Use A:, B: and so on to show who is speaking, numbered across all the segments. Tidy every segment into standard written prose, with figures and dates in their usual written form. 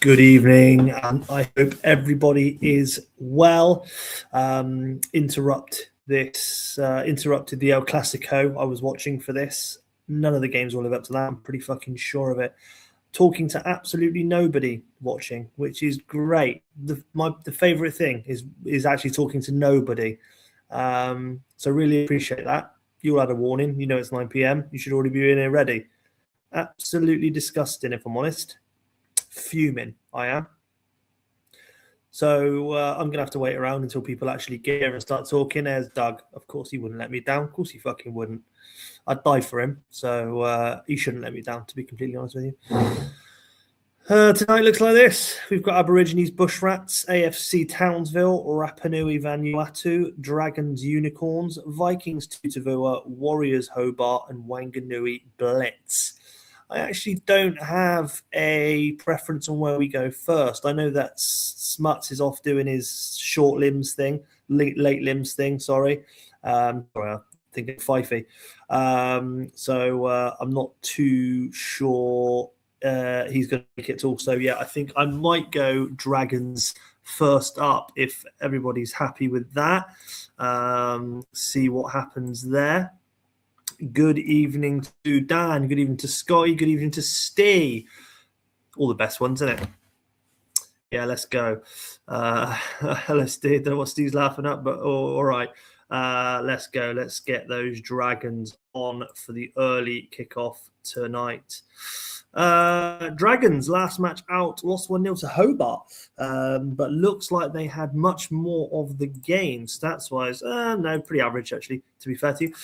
A: Good evening, and I hope everybody is well. Interrupted the El Clasico I was watching for this. None of the games will live up to that. I'm pretty fucking sure of it. Talking to absolutely nobody watching, which is great. The favorite thing is actually talking to nobody. So really appreciate that. You all had a warning. You know it's 9 p.m. You should already be in here ready. Absolutely disgusting, if I'm honest. Fuming, I am. So I'm going to have to wait around until people actually get here and start talking. There's Doug. Of course he wouldn't let me down. Of course he fucking wouldn't. I'd die for him. So he shouldn't let me down, to be completely honest with you. Tonight looks like this. We've got Aborigines Bushrats, AFC Townsville, Rapanui Vanuatu, Dragons Unicorns, Vikings Tutavua, Warriors Hobart, and Wanganui Blitz. I actually don't have a preference on where we go first. I know that Smuts is off doing his short limbs thing, late limbs thing, sorry. Sorry, I'm thinking Fifey. So I'm not too sure he's going to make it also. Yeah, I think I might go Dragons first up if everybody's happy with that. See what happens there. Good evening to Dan. Good evening to Scotty. Good evening to Steve. All the best ones, isn't it? Yeah, let's go. Let's do. Don't know what Steve's laughing at, but all right. Let's go. Let's get those Dragons on for the early kickoff tonight. Dragons last match out, lost 1-0 to Hobart, but looks like they had much more of the game stats wise. No, pretty average actually, to be fair to you.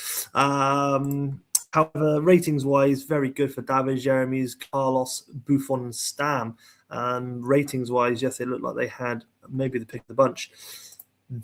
A: However, ratings wise, very good for Davies, Jeremy's, Carlos, Buffon, and Stam. Ratings wise, yes, they look like they had maybe the pick of the bunch.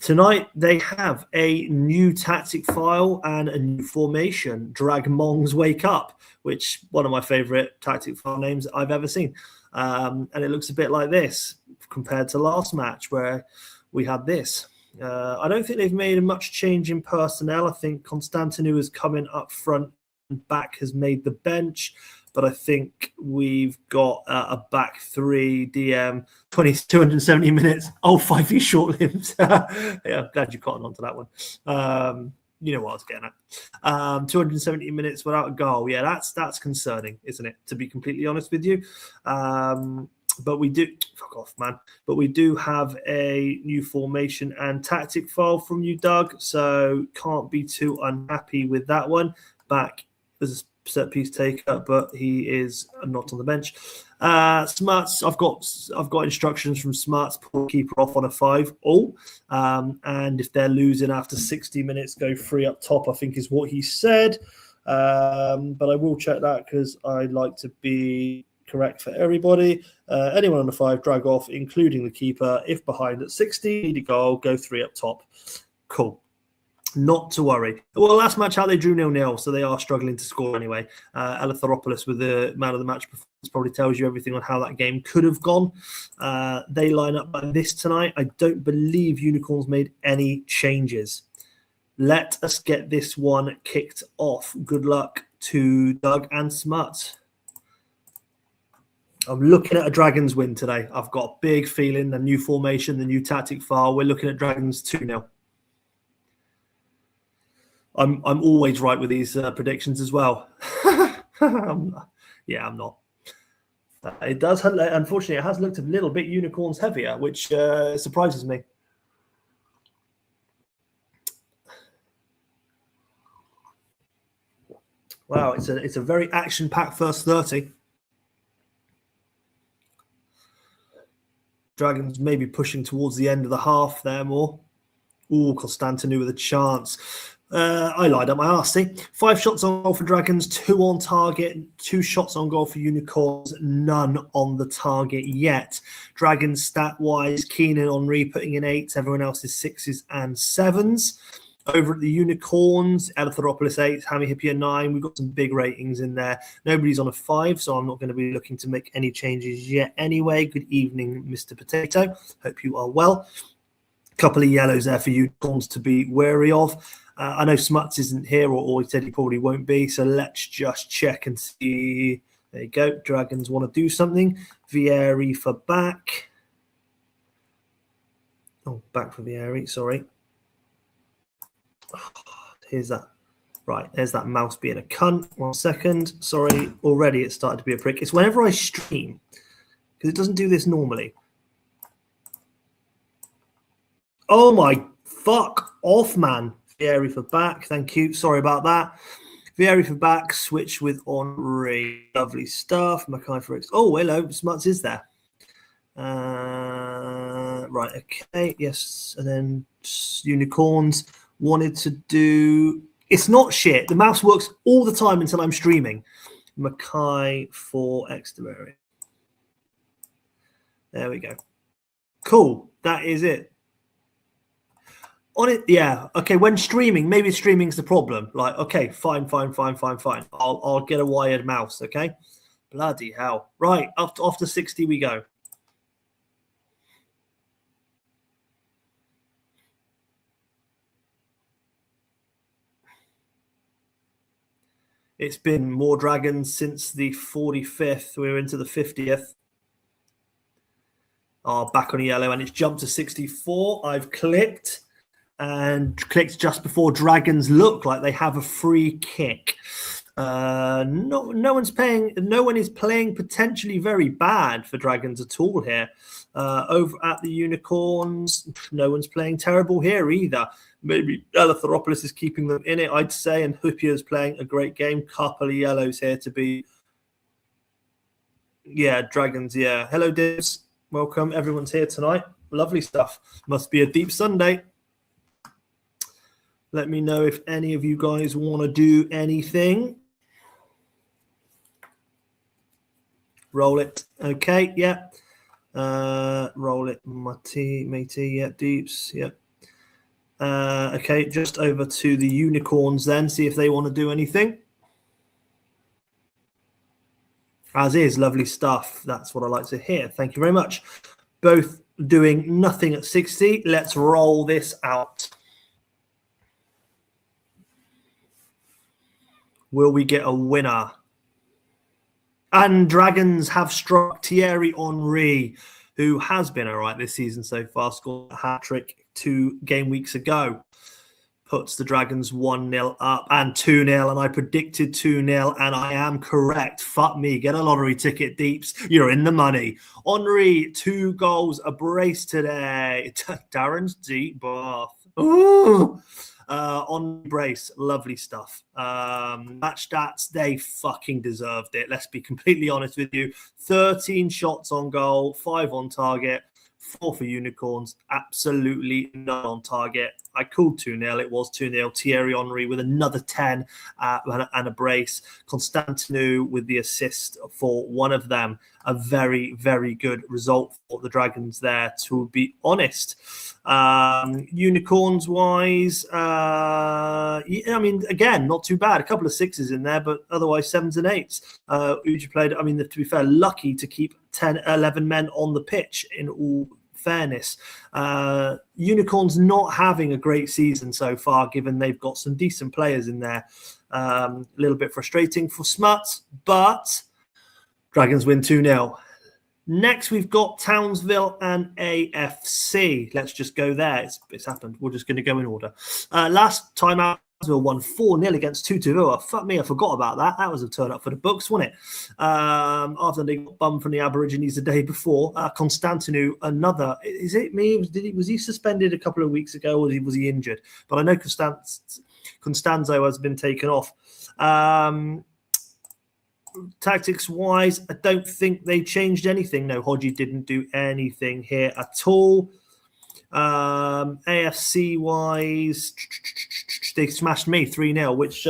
A: Tonight, they have a new tactic file and a new formation, Drag Mongs Wake Up, which one of my favorite tactic file names I've ever seen. And it looks a bit like this compared to last match where we had this. I don't think they've made much change in personnel. I think Constantinu is coming up front and back has made the bench. But I think we've got a back three DM, 270 minutes. Oh, 5 feet short limbs. Yeah, I'm glad you caught on to that one. You know what I was getting at. 270 minutes without a goal. Yeah, that's concerning, isn't it? To be completely honest with you. But we do, fuck off, man. But we do have a new formation and tactic file from you, Doug. So can't be too unhappy with that one. Back as a set piece taker, but he is not on the bench. Smarts, I've got instructions from Smarts, pull keeper off on a 5-all, and if they're losing after 60 minutes, go free up top, I think is what he said. But I will check that because I like to be correct for everybody. Anyone on the 5, drag off, including the keeper. If behind at 60, need a goal, go 3 up top. Cool. Not to worry. Well, last match out they drew 0-0, so they are struggling to score anyway. Eleftheropoulos with the man of the match performance probably tells you everything on how that game could have gone. They line up like this tonight. I don't believe Unicorns made any changes. Let us get this one kicked off. Good luck to Doug and Smut. I'm looking at a Dragons win today. I've got a big feeling, the new formation, the new tactic file. We're looking at Dragons 2-0. I'm always right with these predictions as well. Yeah, I'm not. It does. Unfortunately, it has looked a little bit Unicorns heavier, which surprises me. Wow, it's a very action-packed first 30. Dragons maybe pushing towards the end of the half there more. Ooh, Constantinu with a chance. I lied up my arse. 5 shots on goal for Dragons, 2 on target, 2 shots on goal for Unicorns, none on the target yet. Dragons stat-wise, Keenan and Henri putting in 8s, everyone else is 6s and 7s. Over at the Unicorns, Eleftheropoulos 8, Hammy Hippia 9. We've got some big ratings in there. Nobody's on a 5, so I'm not going to be looking to make any changes yet anyway. Good evening, Mr. Potato. Hope you are well. Couple of yellows there for Unicorns to be wary of. I know Smuts isn't here, or he said he probably won't be, so let's just check and see There you go. Dragons want to do something. Vieri for back. Oh, back for Vieri. Sorry. Here's that. Right, there's that mouse being a cunt. 1 second. Sorry, already it's started to be a prick. It's whenever I stream, because it doesn't do this normally. Oh my fuck off, man. Vieri for back. Thank you. Sorry about that. Vieri for back. Switch with Henri. Lovely stuff. Mackay for X. Oh, hello. Smuts is there. Right, okay. Yes. And then Unicorns wanted to do... It's not shit. The mouse works all the time until I'm streaming. Mackay for Extraordinary. There we go. Cool. That is it. On it, yeah. Okay, when streaming, maybe streaming's the problem. Like, okay, fine. I'll get a wired mouse, okay? Bloody hell. Right, after 60 we go. It's been more dragons since the 45th. We're into the 50th. Back on yellow, and it's jumped to 64. I've clicked just before dragons look like they have a free kick. No one is playing potentially very bad for dragons at all here. Over at the unicorns, no one's playing terrible here either. Maybe Eleutheropolis is keeping them in it, I'd say, and Hupia is playing a great game. Couple of yellows here to be. Yeah, dragons. Yeah. Hello, Divs. Welcome. Everyone's here tonight. Lovely stuff. Must be a deep Sunday. Let me know if any of you guys want to do anything. Roll it. Okay. Yeah. Roll it. Matey. Yeah. Deeps. Yeah. Okay. Just over to the unicorns then. See if they want to do anything. As is. Lovely stuff. That's what I like to hear. Thank you very much. Both doing nothing at 60. Let's roll this out. Will we get a winner? And dragons have struck Thierry Henry, who has been all right this season so far, scored a hat-trick 2 game weeks ago. Puts the Dragons 1-0 up and 2-0, and I predicted 2-0, and I am correct. Fuck me. Get a lottery ticket, Deeps. You're in the money. Henry, 2 goals, a brace today. Darren's deep bath. Ooh. On brace, lovely stuff. Match stats, they fucking deserved it. Let's be completely honest with you. 13 shots on goal, 5 on target, 4 for unicorns, absolutely none on target. I called 2-0. It was 2-0. Thierry Henry with another 10 and a brace. Constantinou with the assist for one of them. A very, very good result for the Dragons there, to be honest. Unicorns-wise, I mean, again, not too bad. A couple of 6s in there, but otherwise 7s and 8s. Uji played, I mean, to be fair, lucky to keep 10, 11 men on the pitch in all fairness. Unicorns not having a great season so far, given they've got some decent players in there. A little bit frustrating for Smuts, but Dragons win 2-0. Next, we've got Townsville and AFC. Let's just go there. It's happened. We're just going to go in order. Last time out, Townsville won 4-0 against Tutuila. Fuck me, I forgot about that. That was a turn up for the books, wasn't it? After they got bummed from the Aborigines the day before. Constantinou, another. Is it me? Was he suspended a couple of weeks ago, or was he injured? But I know Constanzo has been taken off. Tactics-wise, I don't think they changed anything. No, Hodgie didn't do anything here at all. AFC-wise, they smashed me 3-0, which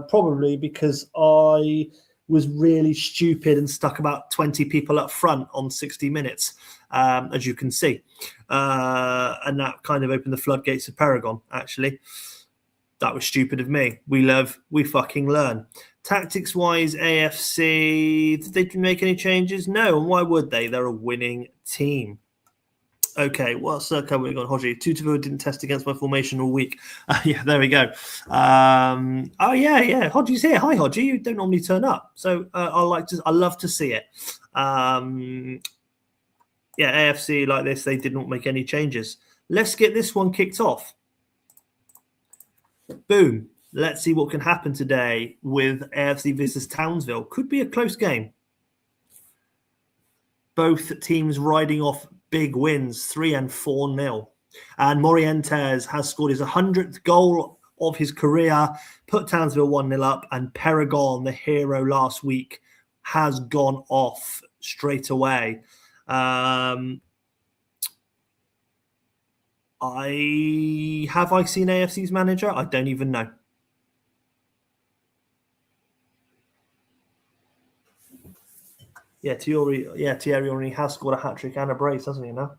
A: probably because I was really stupid and stuck about 20 people up front on 60 minutes, as you can see. And that kind of opened the floodgates of Paragon, actually. That was stupid of me. We fucking learn. Tactics-wise, AFC, did they make any changes? No, and why would they? They're a winning team. Okay, what's covering on Hodgie? Tutuvu didn't test against my formation all week. Yeah, there we go. Oh yeah. Hodgie's here. Hi, Hodgie. You don't normally turn up, so I love to see it. Yeah, AFC like this, they did not make any changes. Let's get this one kicked off. Boom. Let's see what can happen today with AFC versus Townsville. Could be a close game. Both teams riding off big wins, 3 and 4-0. And Morientes has scored his 100th goal of his career, put Townsville 1-0 up, and Paragon, the hero last week, has gone off straight away. I seen AFC's manager? I don't even know. Yeah, Thierry Henry has scored a hat-trick and a brace, hasn't he, now?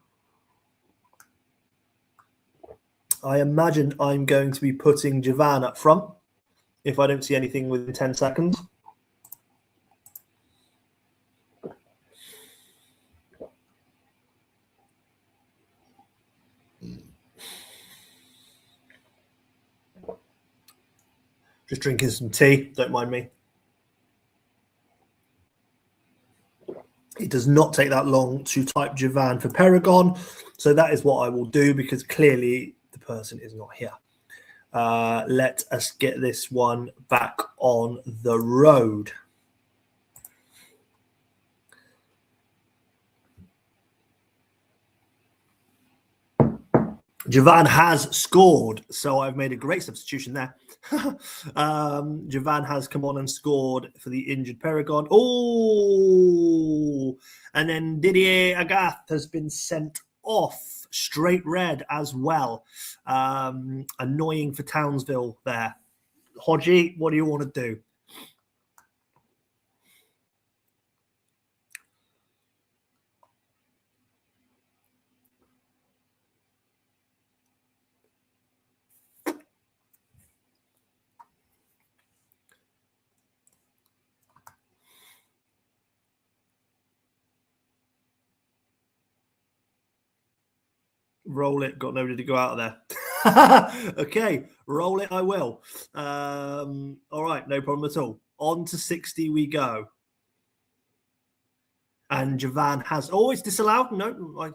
A: I imagine I'm going to be putting Javan up front if I don't see anything within 10 seconds. Just drinking some tea, don't mind me. It does not take that long to type Javan for Paragon. So that is what I will do because clearly the person is not here. Let us get this one back on the road. Javan has scored, so I've made a great substitution there. Javan has come on and scored for the injured Paragon. Oh, and then Didier Agath has been sent off, straight red as well. Annoying for Townsville there. Hodgie, what do you want to do? Roll it, got nobody to go out of there. Okay, roll it, I will. All right, no problem at all. On to 60 we go. And Javan has it's disallowed. No,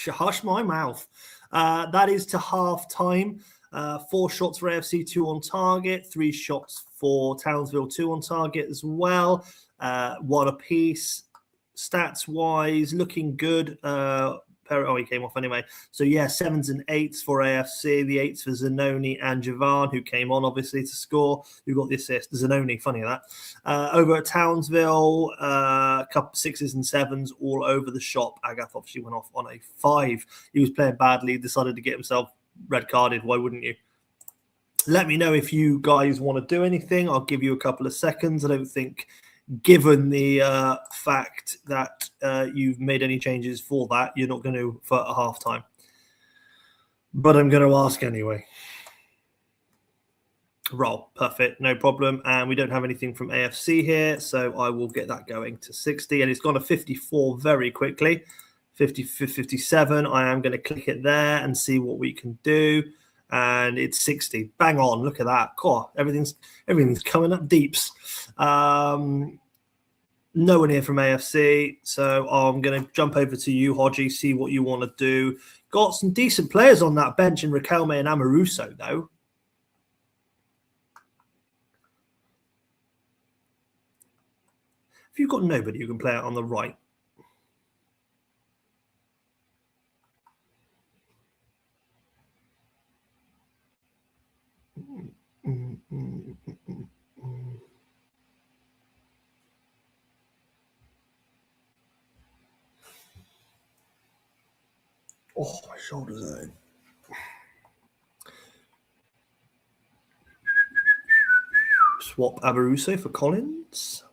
A: hush my mouth. That is to half time. 4 shots for AFC, 2 on target, 3 shots for Townsville, 2 on target as well. 1 apiece. Stats wise, looking good. He came off anyway. So, yeah, 7s and 8s for AFC. The 8s for Zanoni and Javan, who came on, obviously, to score. Who got the assist? Zanoni, funny that. Over at Townsville, a couple 6s and 7s all over the shop. Agath obviously went off on a 5. He was playing badly, decided to get himself red carded. Why wouldn't you? Let me know if you guys want to do anything. I'll give you a couple of seconds. I don't think, given the fact that you've made any changes for that, you're not going to for a half time. But I'm going to ask anyway. Roll. Perfect. No problem. And we don't have anything from AFC here, so I will get that going to 60. And it's gone to 54 very quickly. 57. I am going to click it there and see what we can do. And it's 60. Bang on. Look at that. Cool. Everything's coming up deeps. No one here from AFC. So I'm going to jump over to you, Hodgie, see what you want to do. Got some decent players on that bench in Riquelme and Amoruso, though. If you've got nobody who can play out on the right, oh, my shoulders are. Swap Amoruso for Collins.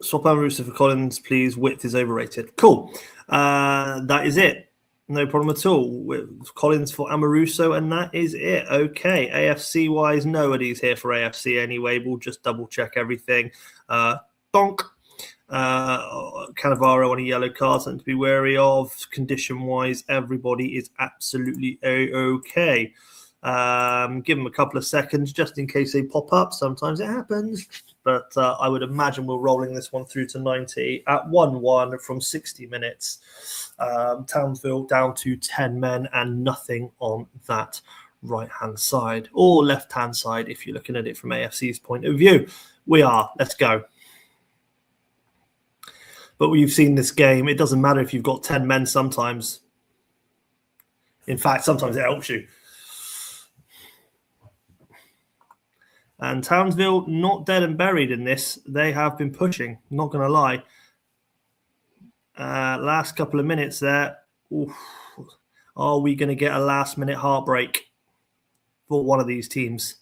A: Swap Amoruso for Collins, please. Width is overrated. Cool. That is it. No problem at all. With Collins for Amoruso, and that is it. Okay. AFC-wise, nobody's here for AFC anyway. We'll just double-check everything. Donk. Cannavaro on a yellow card, something to be wary of. Condition-wise, everybody is absolutely okay. Give them a couple of seconds just in case they pop up. Sometimes it happens. But I would imagine we're rolling this one through to 90 at 1-1 from 60 minutes. Townsville down to 10 men and nothing on that right-hand side or left-hand side if you're looking at it from AFC's point of view. We are. Let's go. But when you've seen this game, it doesn't matter if you've got 10 men sometimes. In fact, sometimes it helps you. And Townsville, not dead and buried in this. They have been pushing, not going to lie. Last couple of minutes there. Oof. Are we going to get a last-minute heartbreak for one of these teams?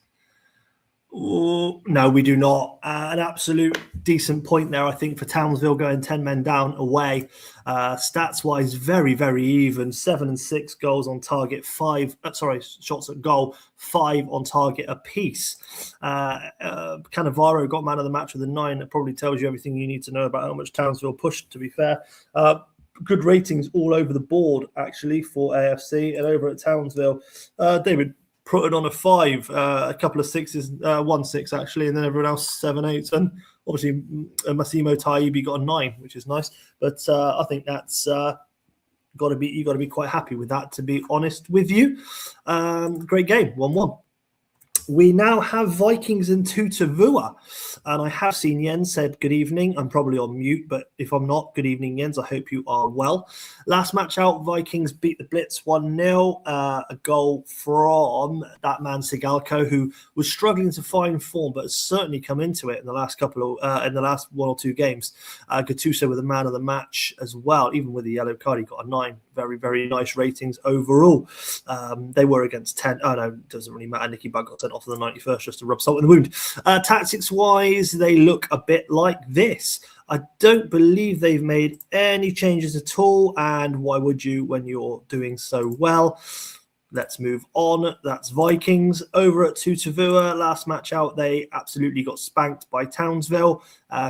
A: Ooh, no, we do not. An absolute decent point there, I think, for Townsville going 10 men down away. Stats-wise, very, very even. 7 and 6 goals on target, shots at goal, 5 on target apiece. Cannavaro got man of the match with a 9. That probably tells you everything you need to know about how much Townsville pushed, to be fair. Good ratings all over the board, actually, for AFC and over at Townsville. David put it on a 5, a couple of 6s, 1-6 actually, and then everyone else 7-8, and obviously Massimo Taibbi got a 9, which is nice. But I think that's you got to be quite happy with that, to be honest with you. Great game, 1-1. We now have Vikings and Tutavua, and I have seen Jens said good evening. I'm probably on mute, but if I'm not, good evening, Jens. I hope you are well. Last match out, Vikings beat the Blitz 1-0. A goal from that man Sigalko, who was struggling to find form, but has certainly come into it in the last in the last 1 or 2 games. Gattuso with the man of the match as well, even with the yellow card, he got a 9. Very, very nice ratings overall. They were against 10. Oh, no, it doesn't really matter. Nicky Butt got sent off for the 91st just to rub salt in the wound. Tactics-wise, they look a bit like this. I don't believe they've made any changes at all, and why would you when you're doing so well? Let's move on. That's Vikings. Over at Tutavua, last match out, they absolutely got spanked by Townsville.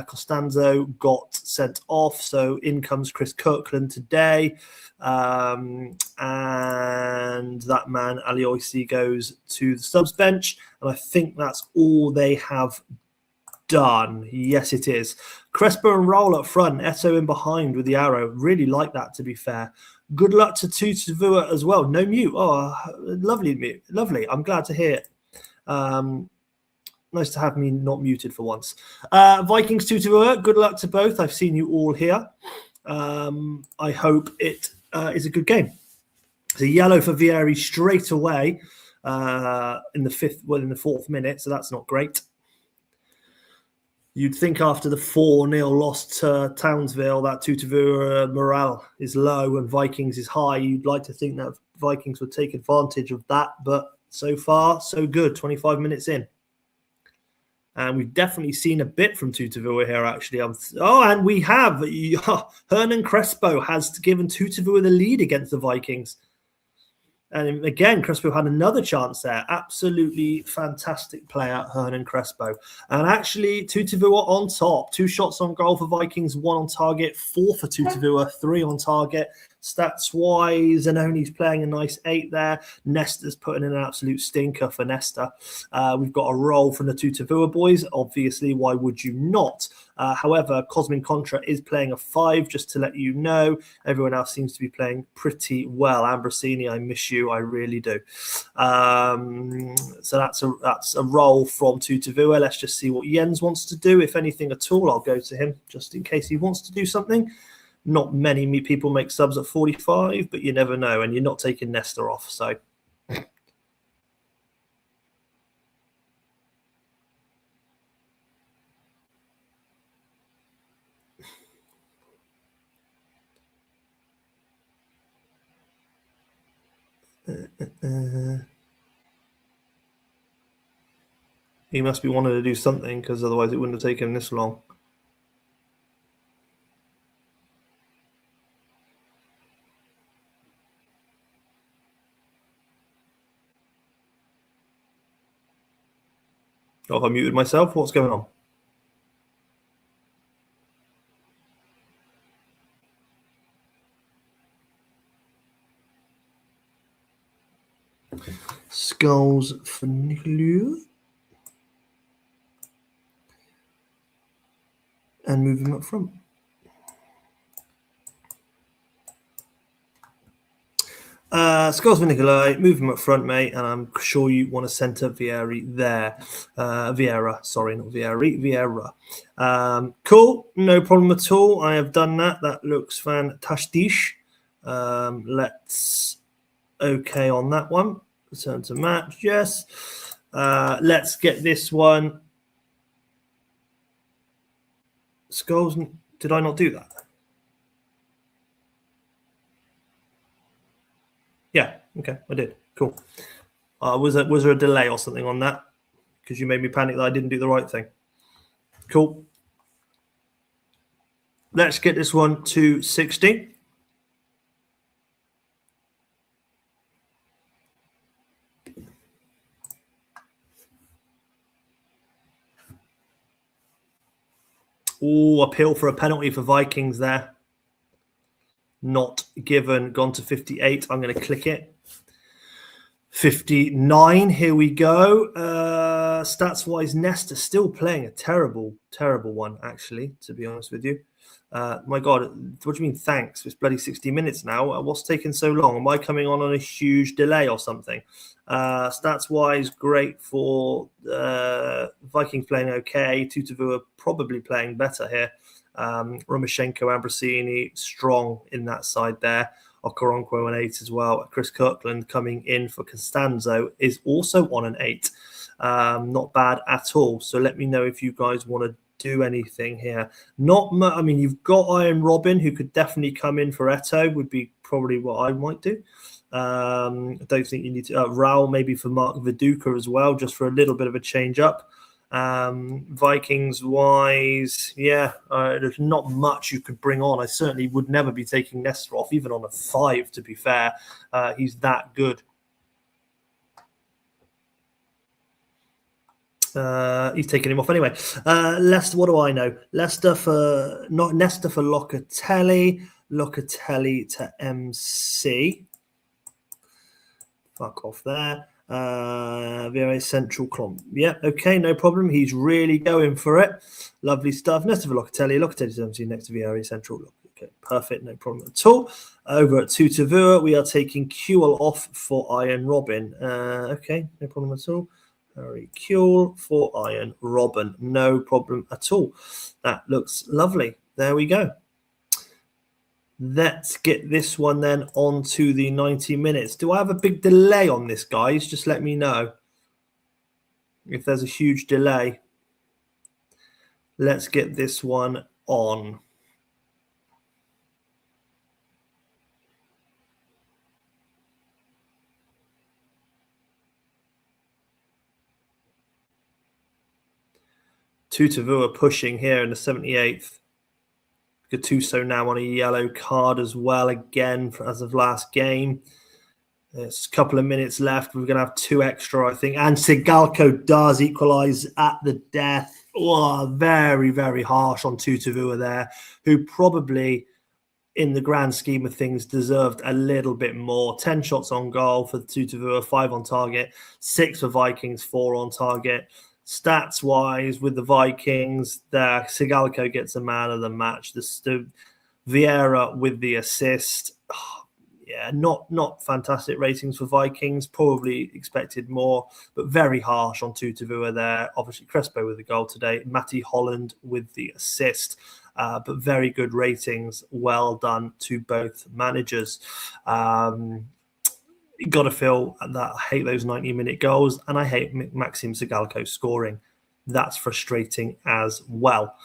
A: Costanzo got sent off, so in comes Chris Kirkland today. And that man, Alioisi, goes to the subs bench. And I think that's all they have done. Yes, it is. Crespo and Roll up front, Eto in behind with the arrow. Really like that, to be fair. Good luck to Tutavua as well. No mute. Oh, lovely mute. Lovely. I'm glad to hear it. Nice to have me not muted for once. Vikings Tutavua, good luck to both. I've seen you all here. I hope it is a good game. It's a yellow for Vieri straight away in the 4th minute, so that's not great. You'd think after the 4-0 loss to Townsville that Tutavua morale is low and Vikings is high. You'd like to think that Vikings would take advantage of that, but so far, so good. 25 minutes in. And we've definitely seen a bit from Tutavua here, actually. And we have. Hernan Crespo has given Tutavua the lead against the Vikings. And again, Crespo had another chance there. Absolutely fantastic player, Hernan Crespo. And actually, Tutavua on top. 2 shots on goal for Vikings, 1 on target, 4 for Tutavua, 3 on target. Stats-wise, Zanoni's playing a nice 8 there. Nesta's putting in an absolute stinker for Nesta. We've got a roll from the Tutavua boys. Obviously, why would you not? However, Cosmin Contra is playing a 5, just to let you know. Everyone else seems to be playing pretty well. Ambrosini, I miss you. I really do. So that's a roll from Tutavua. Let's just see what Jens wants to do. If anything at all, I'll go to him just in case he wants to do something. Not many people make subs at 45, but you never know. And you're not taking Nesta off, so... He must be wanting to do something, because otherwise it wouldn't have taken him this long. Oh, I muted myself. What's going on? Skulls for Nicolou. And move him up front. Skulls for Nicolai, move him up front, mate, and I'm sure you want to centre Vieira there. Vieira, sorry, not Vieira. Cool, no problem at all. I have done that. That looks fantastic. Let's okay on that one. Return to match, yes. Let's get this one. Skulls, did I not do that? Yeah, okay, I did. Cool. Was there a delay or something on that? Because you made me panic that I didn't do the right thing. Cool. Let's get this one to 60. Oh, appeal for a penalty for Vikings there. Not given. Gone to 58. I'm going to click it. 59. Here we go. Stats-wise, Nesta still playing a terrible, terrible one, actually, to be honest with you. My God, what do you mean thanks? It's bloody 60 minutes now. What's taking so long? Am I coming on a huge delay or something? Stats-wise, great for Vikings playing okay. Tutavua probably playing better here. Romashenko, Ambrosini, strong in that side there. Okoronkwo an 8 as well. Chris Kirkland coming in for Costanzo is also on an 8. Not bad at all. So let me know if you guys want to do anything here. Not much. I mean, you've got Iron Robin, who could definitely come in for Eto, would be probably what I might do. I don't think you need to. Raul maybe for Mark Viduka as well, just for a little bit of a change up. Vikings wise, yeah, there's not much you could bring on. I certainly would never be taking Nestor off, even on a 5, to be fair. He's that good. He's taking him off anyway. Leicester, what do I know? Leicester for not Nesta for Locatelli to MC. Fuck off there. Very central clump. Yeah, okay, no problem. He's really going for it. Lovely stuff. Nesta for Locatelli to MC next to Very central. Okay, perfect, no problem at all. Over at Tutavua, we are taking Kuhl off for Iron Robin. Okay, no problem at all. Harry Kuhl for Iron Robin. No problem at all. That looks lovely. There we go. Let's get this one then on to the 90 minutes. Do I have a big delay on this, guys? Just let me know if there's a huge delay. Let's get this one on. Tutavua pushing here in the 78th. Gattuso now on a yellow card as well, again, as of last game. There's a couple of minutes left. We're going to have 2 extra, I think. And Sigalko does equalise at the death. Oh, very, very harsh on Tutavua there, who probably, in the grand scheme of things, deserved a little bit more. 10 shots on goal for Tutavua, 5 on target, 6 for Vikings, 4 on target. Stats-wise, with the Vikings, there Sigalko gets a man of the match. The Vieira with the assist. Oh, yeah, not fantastic ratings for Vikings. Probably expected more, but very harsh on Tutavua there. Obviously, Crespo with the goal today. Matty Holland with the assist. But very good ratings. Well done to both managers. You got to feel that I hate those 90-minute goals, and I hate Maxim Sigalko scoring. That's frustrating as well.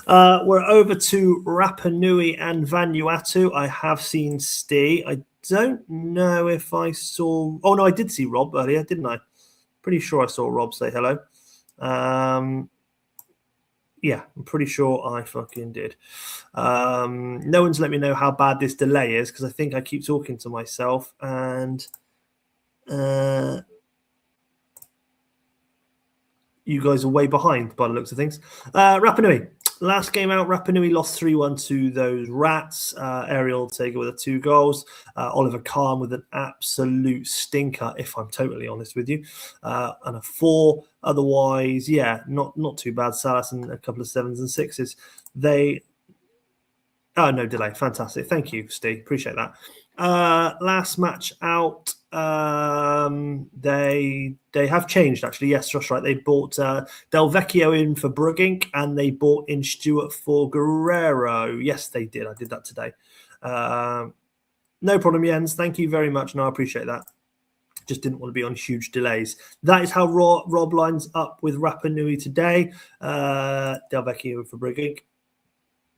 A: We're over to Rapa Nui and Vanuatu. I have seen Stee. I don't know if I saw... Oh, no, I did see Rob earlier, didn't I? Pretty sure I saw Rob say hello. Yeah, I'm pretty sure I fucking did. No one's let me know how bad this delay is, because I think I keep talking to myself, and... you guys are way behind by the looks of things. Rapa Nui. Last game out, Rapa Nui lost 3-1 to those Rats. Ariel Taker with 2 goals. Oliver Kahn with an absolute stinker, if I'm totally honest with you. And a 4. Otherwise, yeah, not too bad. Salas and a couple of 7s and 6s. Oh, no delay. Fantastic. Thank you, Steve. Appreciate that. Last match out, they have changed, actually. Yes, that's right. They bought Del Vecchio in for Brugink, and they bought in Stewart for Guerrero. Yes, they did. I did that today. No problem, Jens. Thank you very much, and I appreciate that. Just didn't want to be on huge delays. That is how Rob lines up with Rapa Nui today. Del Vecchio for Brugink.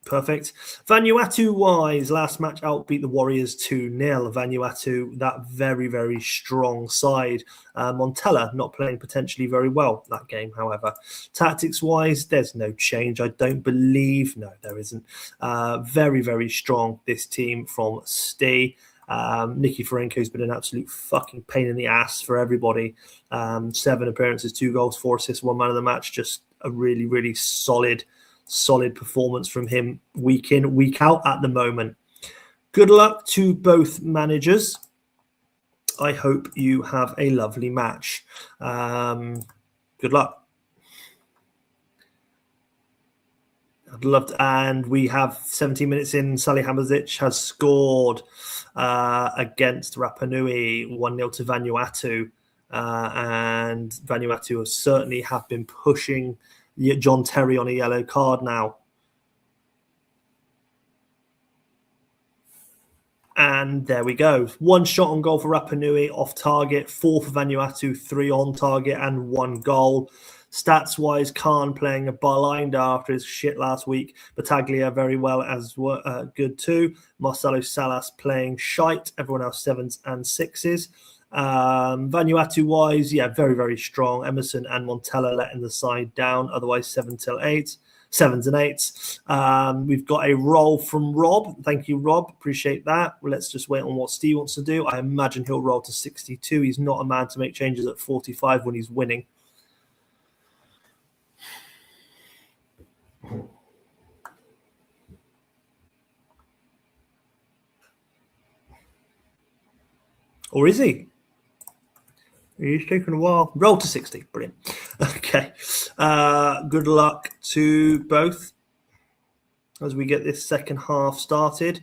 A: Perfect. Vanuatu-wise, last match out beat the Warriors 2-0. Vanuatu, that very, very strong side. Montella not playing potentially very well that game, however. Tactics-wise, there's no change, I don't believe. No, there isn't. Very, very strong, this team from Stee. Nicky Ferenco's been an absolute fucking pain in the ass for everybody. 7 appearances, 2 goals, 4 assists, 1 man of the match. Just a really, really solid performance from him week in, week out at the moment. Good luck to both managers. I hope you have a lovely match. Good luck. I'd love to, and we have 17 minutes in. Salihamidzic has scored against Rapa Nui, 1-0 to Vanuatu. And Vanuatu certainly have been pushing John Terry on a yellow card now. And there we go. 1 shot on goal for Rapa Nui, off target. 4 for Vanuatu, 3 on target and 1 goal. Stats-wise, Khan playing a blinder after his shit last week. Battaglia very well as good too. Marcelo Salas playing shite. Everyone else 7s and 6s. Vanuatu-wise, yeah, very, very strong. Emerson and Montella letting the side down. Otherwise, 7s and 8s. We've got a roll from Rob. Thank you, Rob. Appreciate that. Well, let's just wait on what Steve wants to do. I imagine he'll roll to 62. He's not a man to make changes at 45 when he's winning. Or is he? He's taking a while. Roll to 60. Brilliant. Okay. Good luck to both as we get this second half started.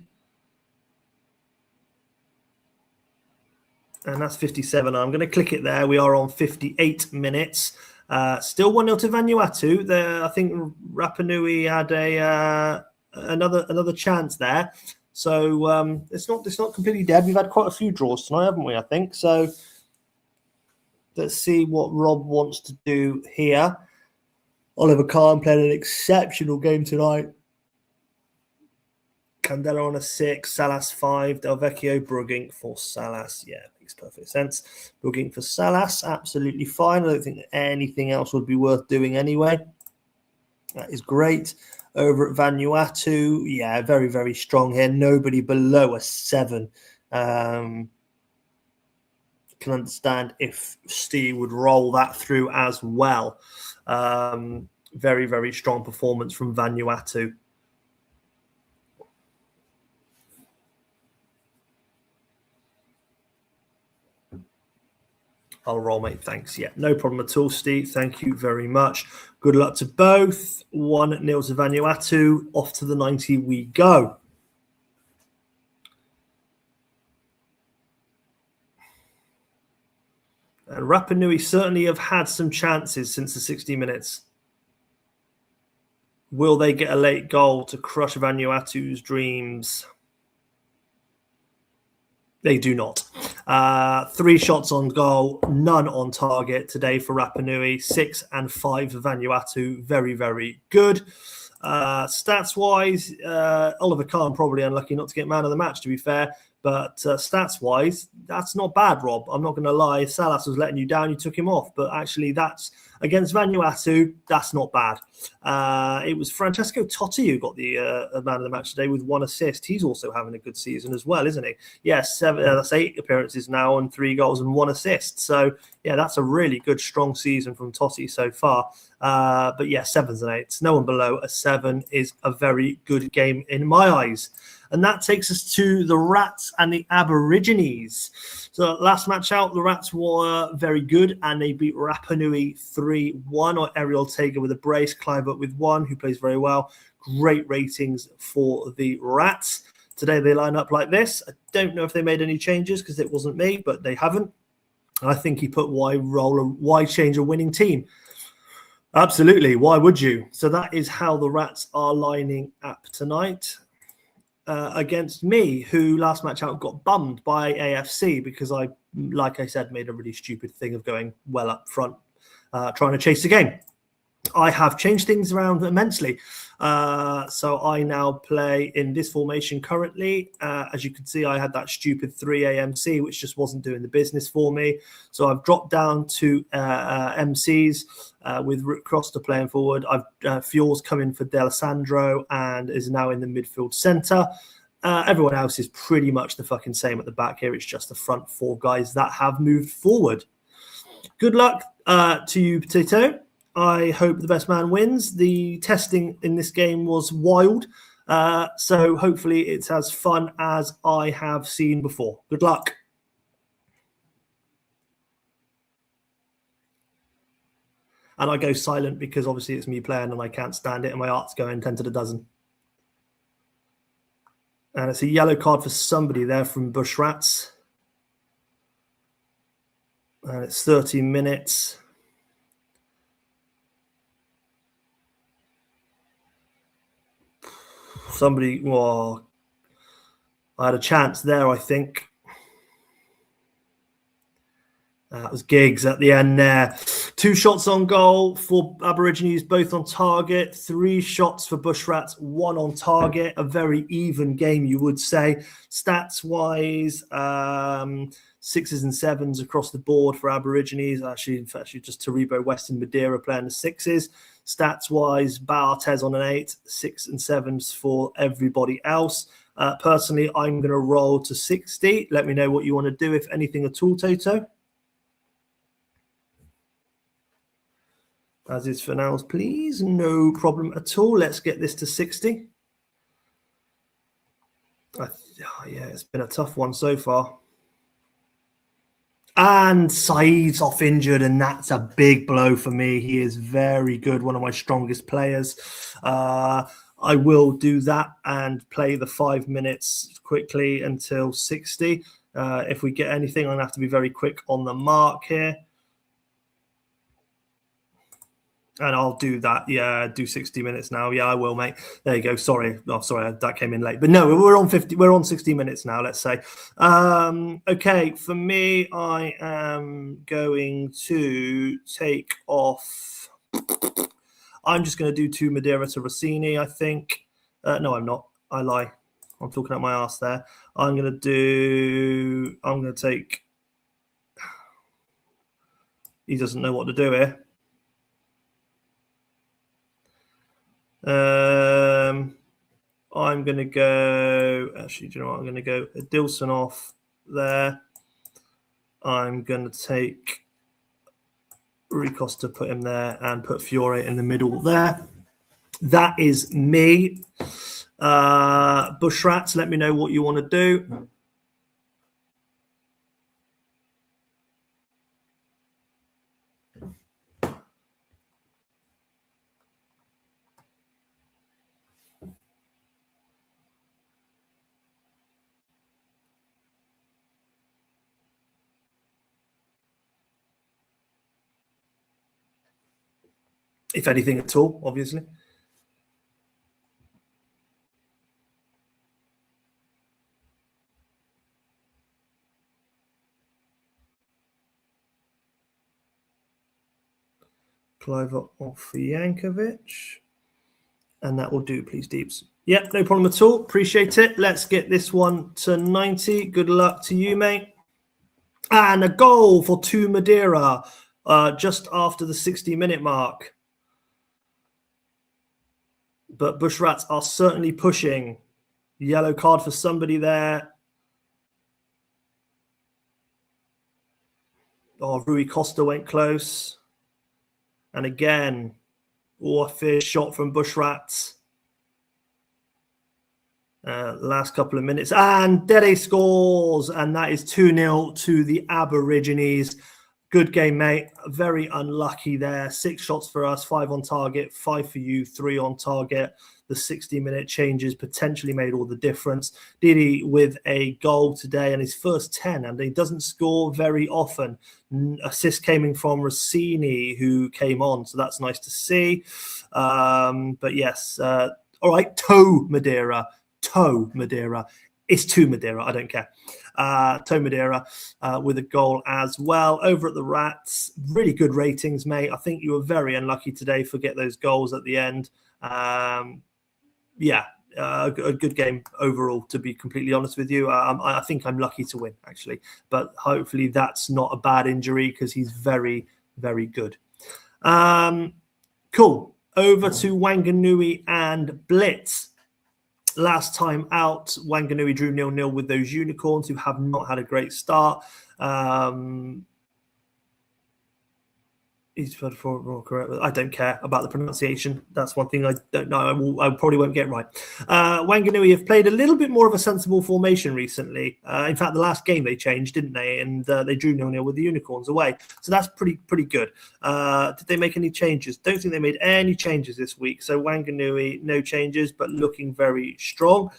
A: And that's 57. I'm going to click it there. We are on 58 minutes. Still 1-0 to Vanuatu. I think Rapa Nui had another chance there. So it's not completely dead. We've had quite a few draws tonight, haven't we, I think? So let's see what Rob wants to do here. Oliver Kahn played an exceptional game tonight. Candela on a 6, Salas 5, Del Vecchio, Brugink for Salas. Yeah, makes perfect sense. Brugink for Salas, absolutely fine. I don't think anything else would be worth doing anyway. That is great. Over at Vanuatu, yeah, very, very strong here. Nobody below a 7. Can understand if Steve would roll that through as well. Very, very strong performance from Vanuatu. I'll roll, mate. Thanks. Yeah, no problem at all, Steve. Thank you very much. Good luck to both. 1-0 to Vanuatu. Off to the 90 we go. And Rapa Nui certainly have had some chances since the 60 minutes. Will they get a late goal to crush Vanuatu's dreams? They do not. 3 shots on goal, none on target today for Rapa Nui. 6 and 5 for Vanuatu. Very, very good. Stats-wise, Oliver Kahn probably unlucky not to get man of the match, to be fair. But stats-wise, that's not bad, Rob. I'm not going to lie. If Salas was letting you down, you took him off. But actually, that's against Vanuatu, that's not bad. It was Francesco Totti who got the man of the match today with 1 assist. He's also having a good season as well, isn't he? Yes, that's 8 appearances now and 3 goals and 1 assist. So, yeah, that's a really good, strong season from Totti so far. But yeah, 7s and 8s. No one below a 7 is a very good game in my eyes. And that takes us to the Rats and the Aborigines. So last match out, the Rats were very good and they beat Rapa Nui 3-1, or Ariel Tega with a brace, Clive up with 1, who plays very well. Great ratings for the Rats. Today they line up like this. I don't know if they made any changes because it wasn't me, but they haven't. I think he put why change a winning team? Absolutely. Why would you? So that is how the Rats are lining up tonight. Against me, who last match out got bummed by AFC because I, like I said, made a really stupid thing of going well up front, trying to chase the game. I have changed things around immensely. So I now play in this formation currently. As you can see, I had that stupid 3 AMC, which just wasn't doing the business for me. So I've dropped down to MCs with Rick Costa playing forward. I've Fuels coming for D'Alessandro and is now in the midfield centre. Everyone else is pretty much the fucking same at the back here. It's just the front 4 guys that have moved forward. Good luck to you, Potato. I hope the best man wins. The testing in this game was wild. So hopefully it's as fun as I have seen before. Good luck. And I go silent because obviously it's me playing and I can't stand it and my heart's going 10 to the dozen. And it's a yellow card for somebody there from Bush Rats. And it's 30 minutes. Somebody, well, I had a chance there, I think. That was Giggs at the end there. 2 shots on goal for Aborigines, both on target. 3 shots for Bush Rats, 1 on target. A very even game, you would say. Stats-wise, 6s and 7s across the board for Aborigines. Actually, just Taribo West and Madeira playing the 6s. Stats-wise, Bartez on an 8, 6 and 7s for everybody else. Personally, I'm going to roll to 60. Let me know what you want to do, if anything at all, Toto. As is for now, please. No problem at all. Let's get this to 60. Yeah, it's been a tough one so far. And Saeed's off injured, and that's a big blow for me. He is very good, one of my strongest players. I will do that and play the 5 minutes quickly until 60. If we get anything, I'm going to have to be very quick on the mark here. And I'll do that. Yeah, do 60 minutes now. Yeah, I will, mate. There you go. Sorry. Oh, sorry, that came in late. But no, we're on 50. We're on 60 minutes now, let's say. Okay, for me, I am going to take off. I'm just going to do 2 Madeira to Rossini, I think. No, I'm not. I lie. I'm talking out my ass there. I'm going to take. He doesn't know what to do here. I'm going to go, actually, do you know what? I'm going to go Dilson off there. I'm going to take Ricos to put him there and put Fiore in the middle there. That is me. Bush Rats, let me know what you want to do. If anything at all, obviously. Clive off for Yankovic. And that will do, please, Deeps. Yep, no problem at all. Appreciate it. Let's get this one to 90. Good luck to you, mate. And a goal for 2 Madeira just after the 60-minute mark. But Bush Rats are certainly pushing. Yellow card for somebody there. Oh, Rui Costa went close. And again, a fierce shot from Bush Rats. Last couple of minutes. And Dede scores. And that is 2-0 to the Aborigines. Good game, mate. Very unlucky there. 6 shots for us, 5 on target, 5 for you, 3 on target. The 60-minute changes potentially made all the difference. Didi with a goal today and his first 10, and he doesn't score very often. Assist came in from Rossini, who came on, so that's nice to see. But yes, all right, Toe Madeira. It's 2 Madeira, I don't care. Toe Madeira with a goal as well. Over at the Rats, really good ratings, mate. I think you were very unlucky today for get those goals at the end. A good game overall, to be completely honest with you. I think I'm lucky to win, actually. But hopefully that's not a bad injury because he's very, very good. Cool. Over to Wanganui and Blitz. Last time out, Wanganui drew 0-0 with those Unicorns, who have not had a great start. He's more correct. I don't care about the pronunciation. That's one thing I don't know. I probably won't get right. Wanganui have played a little bit more of a sensible formation recently. In fact, the last game they changed, didn't they? And they drew 0-0 with the Unicorns away. So that's pretty good. Did they make any changes? Don't think they made any changes this week. So Wanganui, no changes, but looking very strong.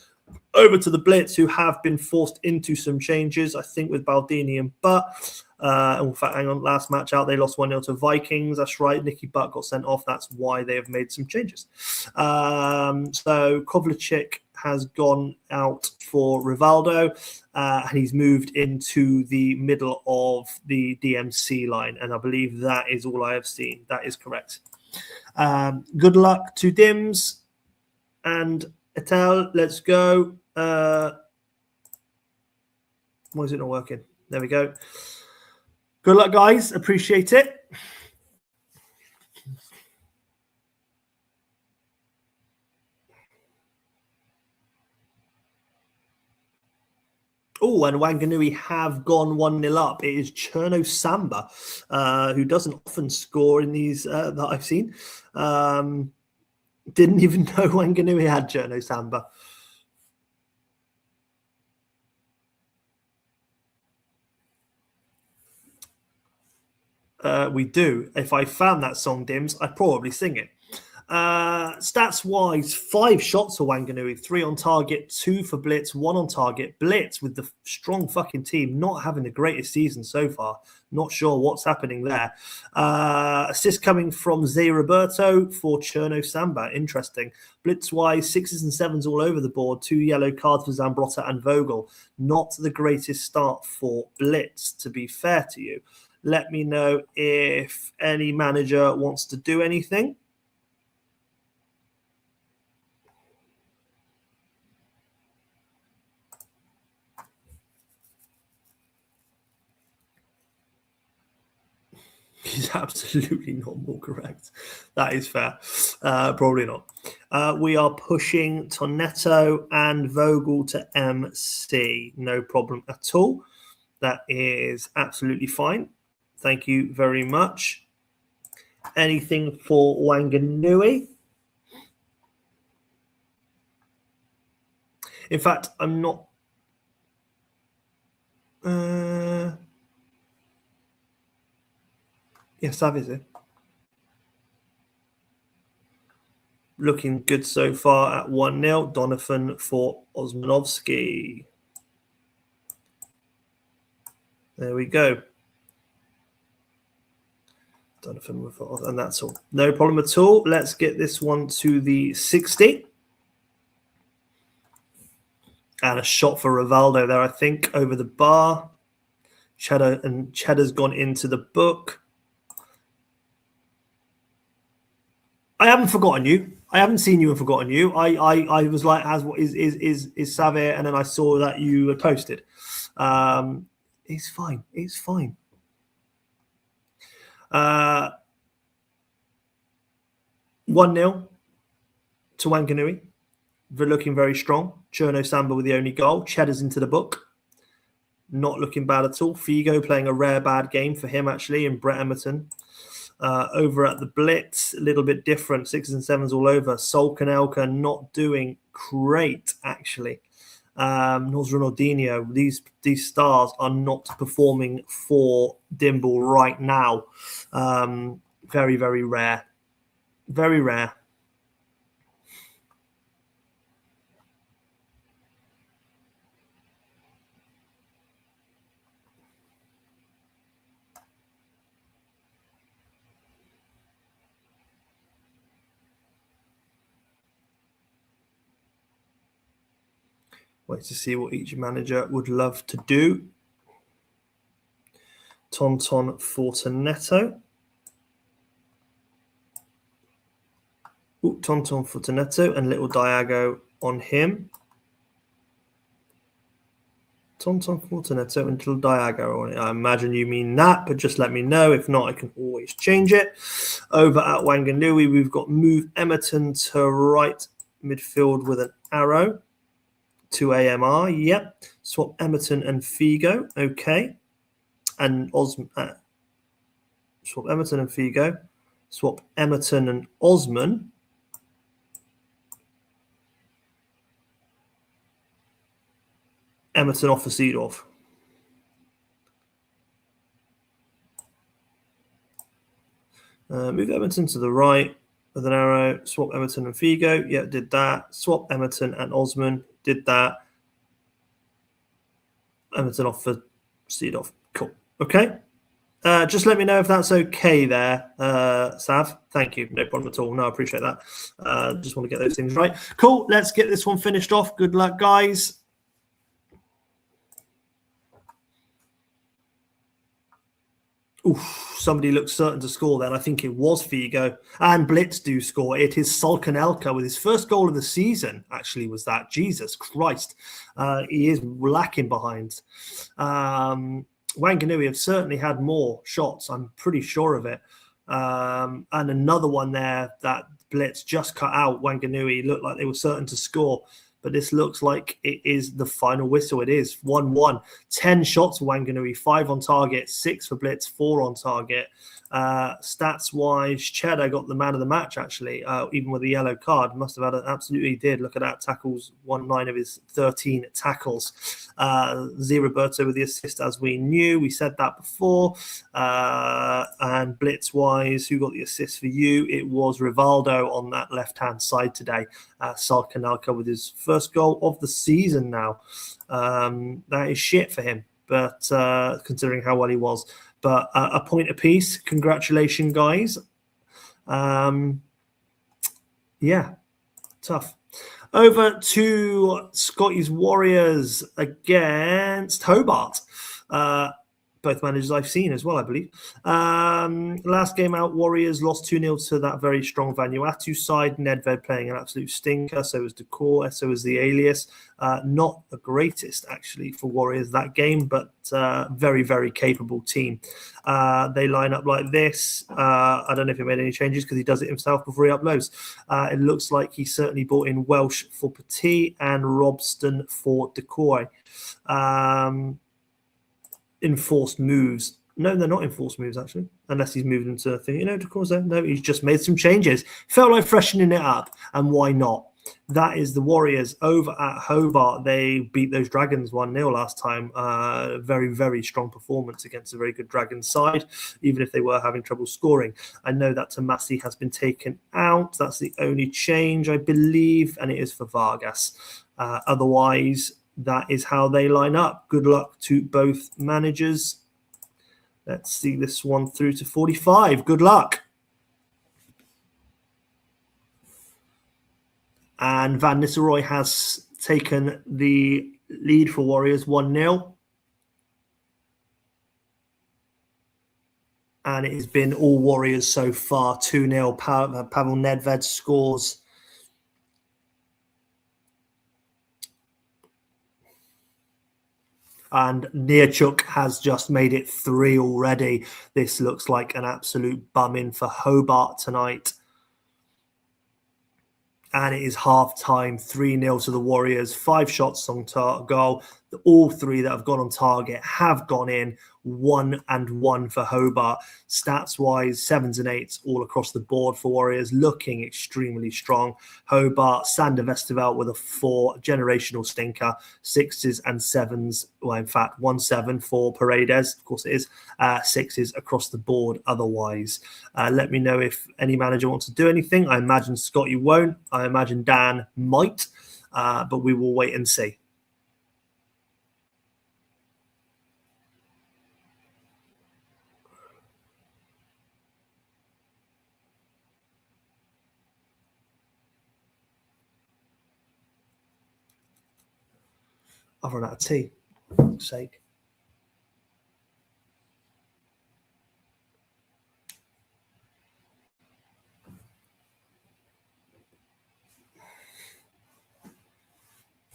A: Over to the Blitz, who have been forced into some changes, I think, with Baldini and Butt. In fact, hang on, last match out, they lost 1-0 to Vikings. That's right. Nicky Butt got sent off. That's why they have made some changes. So Kovalchik has gone out for Rivaldo, and he's moved into the middle of the DMC line. And I believe that is all I have seen. That is correct. Good luck to Dims and Etel. Let's go. Why is it not working? There we go. Good luck, guys. Appreciate it. Oh, and Wanganui have gone 1-0 up. It is Cherno Samba, who doesn't often score in these that I've seen. Didn't even know Wanganui had Cherno Samba. We do. If I found that song, Dims, I'd probably sing it. Stats-wise, 5 shots for Wanganui, 3 on target, 2 for Blitz, 1 on target. Blitz, with the strong fucking team, not having the greatest season so far. Not sure what's happening there. Assist coming from Zé Roberto for Cherno Samba. Interesting. Blitz-wise, 6s and 7s all over the board. 2 yellow cards for Zambrotta and Vogel. Not the greatest start for Blitz, to be fair to you. Let me know if any manager wants to do anything. He's absolutely not more correct. That is fair. Probably not. We are pushing Tonetto and Vogel to MC. No problem at all. That is absolutely fine. Thank you very much. Anything for Wanganui? In fact, I'm not... Yes, that is it. Looking good so far at 1-0. Donovan for Osmanovsky. There we go. Donovan, and that's all. No problem at all. Let's get this one to the 60. And a shot for Rivaldo there, I think, over the bar. Cheddar's gone into the book. I haven't forgotten you. I haven't seen you and forgotten you. I was like, as what is Savir, and then I saw that you had posted. It's fine. It's fine. 1-0 to Wanganui. They're looking very strong. Cherno Samba with the only goal. Cheddar's into the book. Not looking bad at all. Figo playing a rare bad game for him, actually, and Brett Emerton. Over at the Blitz, a little bit different. 6s and 7s all over. Sol Kanelka not doing great, actually. Nors Ronaldinho, these stars are not performing for Dimble right now. Very, very rare. Very rare. Wait to see what each manager would love to do. Tonton Fortunetto. Tonton Fortunetto and little Diago on him. Tonton Fortunetto and little Diago on it. I imagine you mean that, but just let me know. If not, I can always change it. Over at Wanganui, we've got move Emerton to right midfield with an arrow to AMR. Yep. Swap Emerton and Figo. Okay. And Osman. Swap Emerton and Figo. Swap Emerton and Osman. Emerton off for Seedorf. Move Emerton to the right with an arrow. Swap Emerton and Figo. Yeah, did that. Swap Emerton and Osman. Did that. Emerton off for Seedorf. Cool. Okay. Just let me know if that's okay there, Sav. Thank you. No problem at all. No, I appreciate that. Just want to get those things right. Cool. Let's get this one finished off. Good luck, guys. Oof, somebody looks certain to score then. I think it was Figo. And Blitz do score. It is Sol Kanelka with his first goal of the season, actually, was that. Jesus Christ. He is lacking behind. Wanganui have certainly had more shots. I'm pretty sure of it. And another one there that Blitz just cut out. Wanganui looked like they were certain to score. But this looks like it is the final whistle. It is 1-1. 10 shots for Wanganui, 5 on target, 6 for Blitz, 4 on target. Stats-wise, Cheddar got the man of the match, actually, even with the yellow card. Must have had it. Absolutely did. Look at that. Tackles, 9 of his 13 tackles. Roberto with the assist, as we knew. We said that before. And Blitz-wise, who got the assist for you? It was Rivaldo on that left-hand side today. Sol Kanelka with his first goal of the season now. That is shit for him, but considering how well he was. But a point apiece. Congratulations, guys. Yeah, tough. Over to Scotty's Warriors against Hobart. Both managers I've seen as well, I believe. Last game out, Warriors lost 2-0 to that very strong Vanuatu side. Nedved playing an absolute stinker. So was Decor, so was the Alias. Not the greatest, actually, for Warriors that game, but very, very capable team. They line up like this. I don't know if he made any changes because he does it himself before he uploads. It looks like he certainly brought in Welsh for Petit and Robston for Decoy. Enforced moves. No, they're not enforced moves, actually, unless he's moved into a thing. Decor's there. No, he's just made some changes. Felt like freshening it up, and why not? That is the Warriors over at Hobart. They beat those Dragons 1-0 last time. Very, very strong performance against a very good Dragons side, even if they were having trouble scoring. I know that Tomasi has been taken out. That's the only change, I believe, and it is for Vargas. Otherwise, that is how they line up. Good luck to both managers. Let's see this one through to 45. Good luck. And Van Nistelrooy has taken the lead for Warriors 1-0. And it has been all Warriors so far, 2-0. Pavel Nedved scores And Nearchuk has just made it 3 already. This looks like an absolute bum-in for Hobart tonight. And it is half-time, 3-0 to the Warriors. 5 shots on goal. All 3 that have gone on target have gone in. 1 and 1 for Hobart. Stats-wise, 7s and 8s all across the board for Warriors, looking extremely strong. Hobart, Sander Westerveld with a 4, generational stinker. 6s and 7s, well, in fact, 1-7 for Paredes, of course it is. 6s across the board otherwise. Let me know if any manager wants to do anything. I imagine Scott, you won't. I imagine Dan might, but we will wait and see. I've run out of tea, for fuck's sake.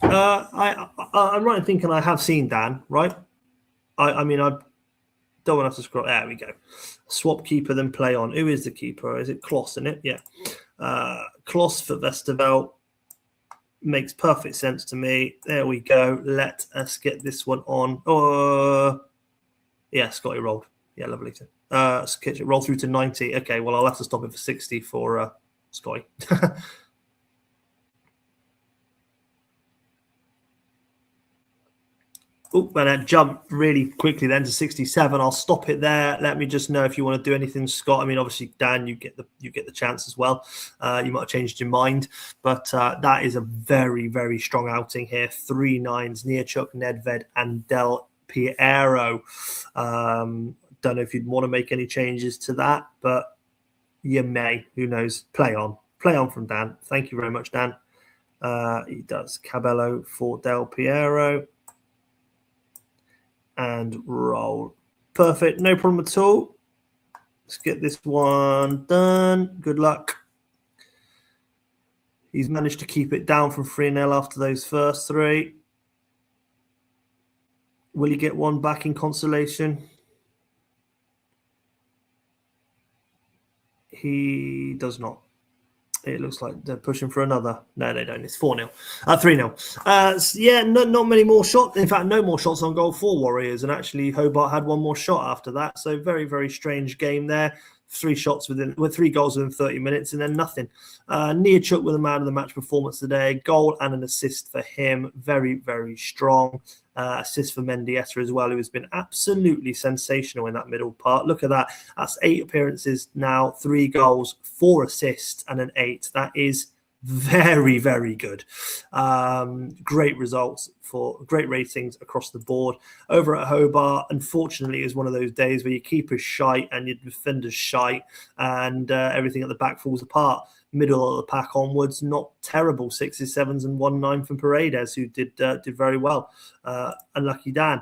A: I'm right in thinking I have seen Dan, right? I mean, I don't want to have to scroll. There we go. Swap keeper, then play on. Who is the keeper? Is it Kloss in it? Yeah. Kloss for Westerveld. Makes perfect sense to me. There we go. Let us get this one on. Yeah, Scotty rolled. Yeah, lovely. Roll through to 90. Okay, well, I'll have to stop it for 60 for Scotty. Oh, and that jumped really quickly then to 67. I'll stop it there. Let me just know if you want to do anything, Scott. I mean, obviously, Dan, you get the chance as well. You might have changed your mind, but that is a very, very strong outing here. 3 9s, Nearchuk, Nedved, and Del Piero. Don't know if you'd want to make any changes to that, but you may. Who knows? Play on from Dan. Thank you very much, Dan. He does Cabello for Del Piero. And roll. Perfect. No problem at all. Let's get this one done. Good luck. He's managed to keep it down from 3-0 after those first 3. Will he get one back in consolation? He does not. It looks like they're pushing for another. No, they don't. It's 4-0. 3-0. Yeah, not many more shots. In fact, no more shots on goal for Warriors. And actually, Hobart had one more shot after that. So very, very strange game there. 3 goals within 30 minutes and then nothing. Nearchuk with a man of the match performance today. Goal and an assist for him. Very, very strong. Assist for Mendieta as well, who has been absolutely sensational in that middle part. Look at that. That's 8 appearances now, 3 goals, 4 assists, and an 8. That is very, very good. Great results for great ratings across the board. Over at Hobart, unfortunately, is one of those days where your keeper's shite and your defender's shite and everything at the back falls apart. Middle of the pack onwards, not terrible. 6s, 7s, and 1-9 from Paredes, who did very well. Unlucky Dan.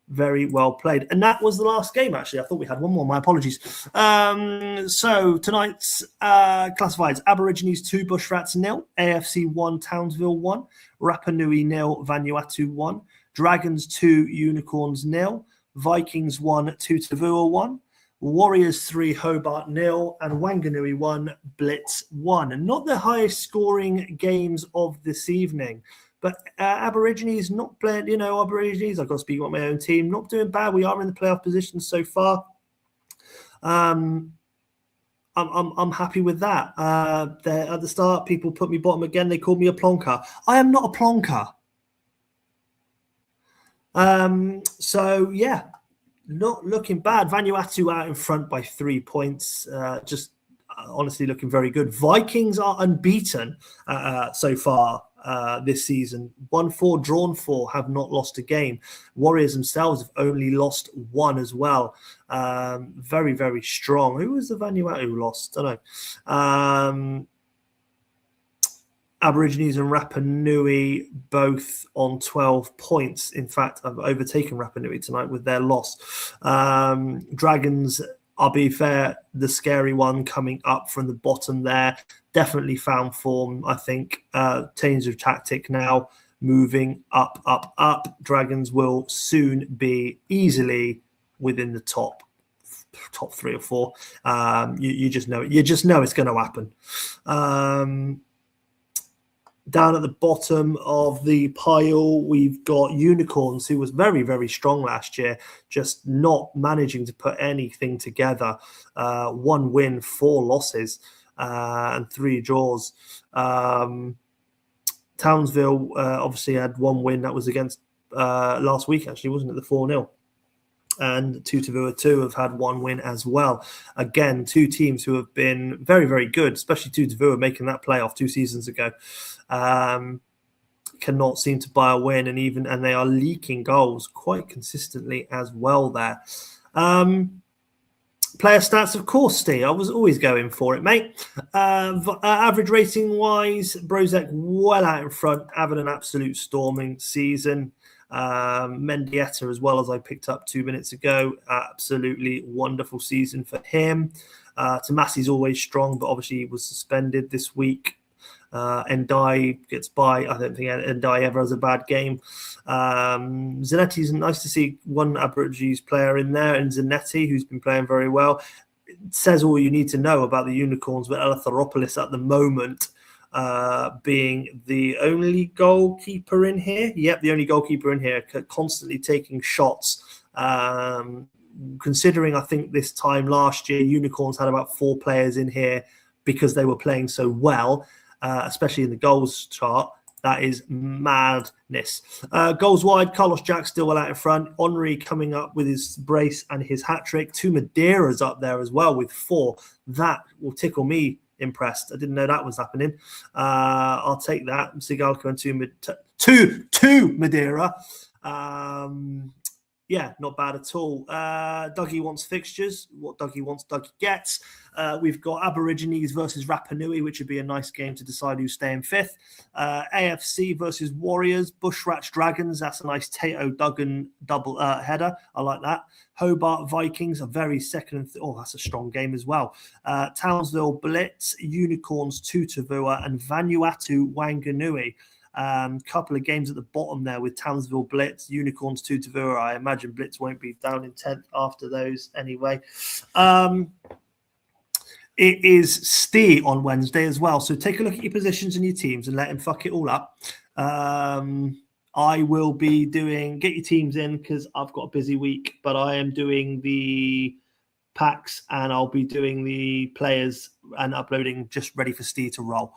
A: Very well played. And that was the last game, actually. I thought we had one more. My apologies. So tonight's classifieds: Aborigines 2, Bushrats 0, AFC 1, Townsville 1, Rapa Nui 0, Vanuatu 1, Dragons 2, Unicorns 0, Vikings 1, Tutavua 1, Warriors 3, Hobart 0, and Wanganui 1, Blitz 1. And not the highest scoring games of this evening. But Aborigines not playing, Aborigines, I've got to speak about my own team, not doing bad. We are in the playoff position so far. I'm happy with that. At the start, people put me bottom again. They called me a plonker. I am not a plonker. So, yeah, not looking bad. Vanuatu out in front by 3 points. Just honestly looking very good. Vikings are unbeaten so far this season. 1-4, drawn 4, have not lost a game. Warriors themselves have only lost 1 as well. Very, very strong. Who was the Vanuatu lost? I don't know. Aborigines and Rapa Nui both on 12 points. In fact, I've overtaken Rapa Nui tonight with their loss. Dragons, I'll be fair, the scary one coming up from the bottom there. Definitely found form, I think. Change of tactic now. moving up, up, up. Dragons will soon be easily within the top 3 or 4. You just know it. You just know it's going to happen. Down at the bottom of the pile, we've got Unicorns, who was very, very strong last year, just not managing to put anything together. 1 win, 4 losses, and 3 draws. Townsville obviously had 1 win. That was against last week, actually, wasn't it? The 4-0. And Tutavua 2 have had 1 win as well. Again, 2 teams who have been very, very good, especially Tutavua making that playoff 2 seasons ago. Cannot seem to buy a win, and they are leaking goals quite consistently as well there. Player stats, of course, Steve. I was always going for it, mate. Average rating-wise, Brozek well out in front, having an absolute storming season. Mendieta as well, as I picked up 2 minutes ago. Absolutely wonderful season for him. Tomasi's always strong, but obviously he was suspended this week. Ndai gets by. I don't think Ndai ever has a bad game. Zanetti's nice to see one Aborigines player in there, and Zanetti, who's been playing very well. It says all you need to know about the Unicorns, but Elatharopoulos at the moment being the only goalkeeper in here. Yep, the only goalkeeper in here, constantly taking shots. Considering I think this time last year, Unicorns had about 4 players in here because they were playing so well. Especially in the goals chart, that is madness. Goals wide, Carlos Jack still well out in front. Henri coming up with his brace and his hat-trick. 2 Madeiras up there as well with 4. That will tickle me impressed. I didn't know that was happening. I'll take that. Sigalco and 2 Madeira. Yeah, not bad at all. Dougie wants fixtures. What Dougie wants, Dougie gets. We've got Aborigines versus Rapa Nui, which would be a nice game to decide who's staying 5th. AFC versus Warriors. Bushrats Dragons. That's a nice Tato Duggan double header. I like that. Hobart Vikings, a very second. That's a strong game as well. Townsville Blitz, Unicorns Tutavua, and Vanuatu Wanganui. Couple of games at the bottom there with Townsville Blitz, Unicorns Tutavua. I imagine Blitz won't be down in 10th after those anyway. It is Stee on Wednesday as well. So take a look at your positions and your teams and let him fuck it all up. I will be get your teams in because I've got a busy week, but I am doing the packs and I'll be doing the players and uploading just ready for Steve to roll.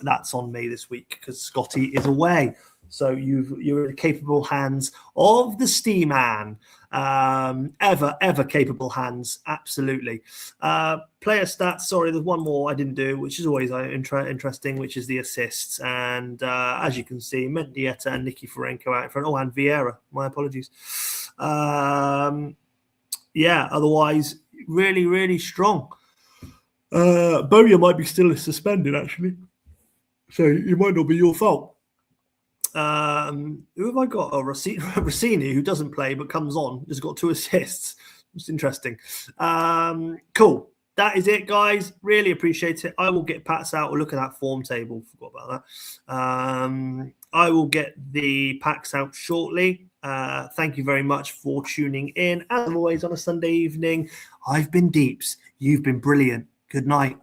A: That's on me this week because Scotty is away. So you're in the capable hands of the Steve man. Ever capable hands. Absolutely. Player stats. Sorry, there's one more I didn't do, which is always interesting, which is the assists. And as you can see, Mendieta and Nicky Ferenco out in front. Oh, and Vieira. My apologies. Yeah, otherwise, really, really strong. Bowyer might be still suspended, actually. So it might not be your fault. Who have I got? Oh, Rossini, who doesn't play but comes on, has got 2 assists. It's interesting. Cool. That is it, guys. Really appreciate it. I will get Pats out. We'll look at that form table. Forgot about that. I will get the packs out shortly. Thank you very much for tuning in. As always, on a Sunday evening, I've been Deeps. You've been brilliant. Good night.